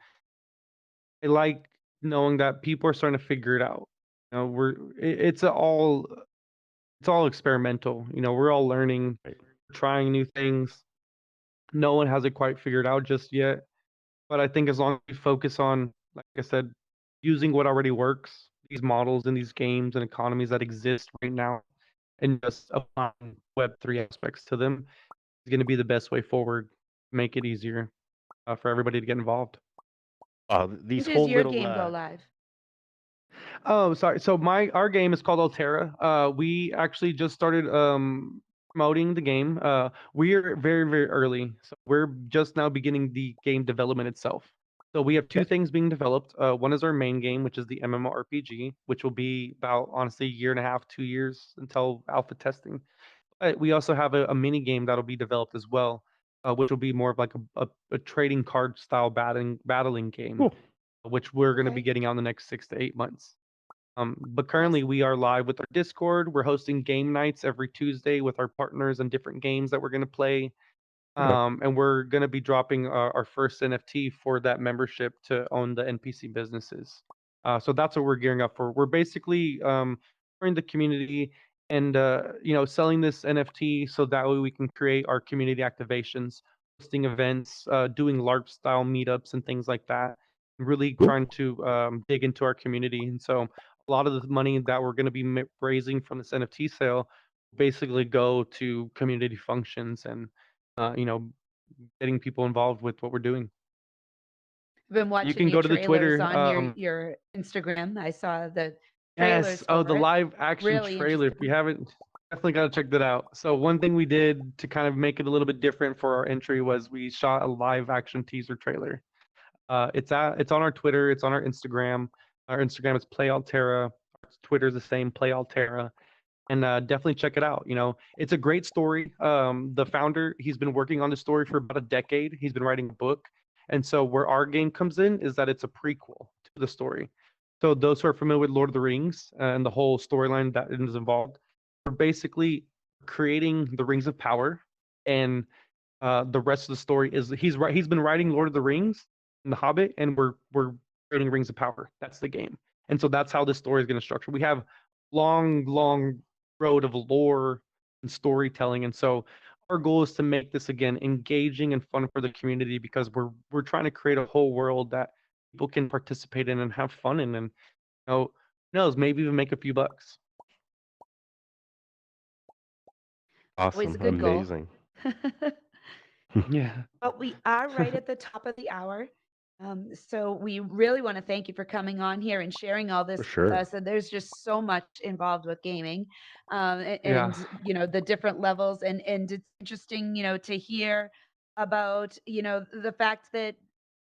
S3: I like knowing that people are starting to figure it out. It's all experimental. We're all learning,
S1: Right.
S3: trying new things. No one has it quite figured out just yet. But I think as long as we focus on, like I said, using what already works, these models and these games and economies that exist right now, and just applying Web3 aspects to them is going to be the best way forward. Make it easier for everybody to get involved.
S1: These
S2: When does
S1: whole
S2: your
S1: little
S2: game go live?
S3: Oh, sorry. So our game is called Altera. We actually just started promoting the game. We're very, very early. So we're just now beginning the game development itself. So we have two
S1: okay.
S3: things being developed. One is our main game, which is the MMORPG, which will be about, honestly, a year and a half, 2 years until alpha testing. But we also have a mini game that'll be developed as well, which will be more of like a trading card style battling game,
S1: Cool.
S3: which we're going to be
S2: Okay,
S3: getting out in the next 6 to 8 months. But currently
S2: awesome.
S3: we are live with our Discord. We're hosting game nights every Tuesday with our partners and different games that we're going to play.
S1: Right on.
S3: And we're going to be dropping our first NFT for that membership to own the NPC businesses. So that's what we're gearing up for. We're basically growing the community and selling this NFT so that way we can create our community activations, hosting events, doing LARP style meetups and things like that. Really
S1: Cool.
S3: trying to dig into our community. And so a lot of the money that we're going to be raising from this NFT sale basically go to community functions and uh, you know, getting people involved with what we're doing.
S2: I've been
S3: You
S2: watching
S3: can
S2: your
S3: go to the
S2: trailers
S3: Twitter.
S2: on your Instagram. I saw the
S3: Yes.
S2: trailers
S3: Oh,
S2: for
S3: the
S2: it.
S3: live action
S2: Really
S3: trailer. If you
S2: interesting.
S3: haven't, definitely got to check that out. So one thing we did to kind of make it a little bit different for our entry was we shot a live action teaser trailer. It's on our Twitter. It's on our Instagram. Our Instagram is Play Altera. Our Twitter is the same, Play Altera. And definitely check it out. It's a great story. The founder, he's been working on the story for about a decade. He's been writing a book, and so where our game comes in is that it's a prequel to the story. So those who are familiar with Lord of the Rings and the whole storyline that is involved, we're basically creating the Rings of Power, and the rest of the story is he's been writing Lord of the Rings and The Hobbit, and we're creating Rings of Power. That's the game, and so that's how this story is going to structure. We have long road of lore and storytelling, and so our goal is to make this again engaging and fun for the community because we're trying to create a whole world that people can participate in and have fun in, and who knows, maybe even make a few bucks.
S2: Always a
S1: Awesome.
S2: good goal.
S1: Amazing.
S3: Yeah.
S2: But we are right at the top of the hour. So we really want to thank you for coming on here and sharing all
S1: For
S2: this with
S1: sure.
S2: us. And there's just so much involved with gaming,
S3: Yeah.
S2: and the different levels. And it's interesting, to hear about the fact that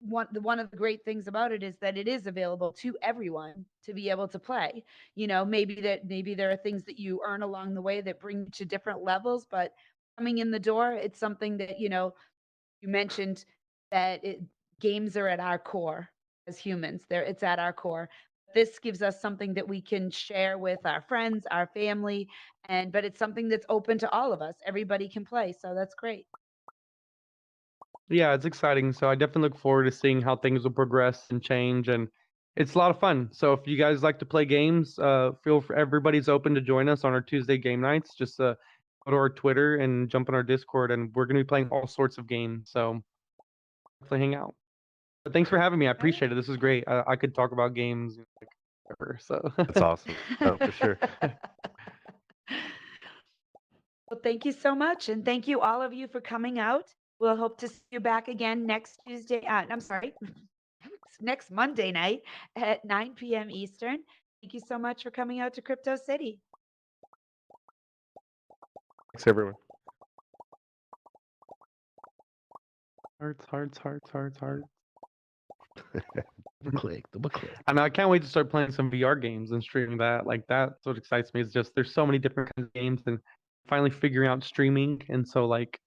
S2: one of the great things about it is that it is available to everyone to be able to play. Maybe there are things that you earn along the way that bring you to different levels, but coming in the door, it's something that you mentioned that games are at our core as humans. It's at our core. This gives us something that we can share with our friends, our family, but it's something that's open to all of us. Everybody can play, so that's great.
S3: Yeah, it's exciting. So I definitely look forward to seeing how things will progress and change, and it's a lot of fun. So if you guys like to play games, everybody's open to join us on our Tuesday game nights. Just go to our Twitter and jump on our Discord, and we're gonna be playing all sorts of games. So definitely hang out. But thanks for having me. I
S2: All right.
S3: appreciate it. This was great. I could talk about games like forever. So
S1: That's awesome. No, for sure.
S2: Well, thank you so much. And thank you, all of you, for coming out. We'll hope to see you back again next Tuesday. I'm sorry, next Monday night at 9 p.m. Eastern. Thank you so much for coming out to Crypto City.
S1: Thanks, everyone.
S3: hearts.
S1: Double click. Double click.
S3: I know I can't wait to start playing some VR games and streaming that. Like that's what excites me. It's just there's so many different kinds of games and finally figuring out streaming. And so like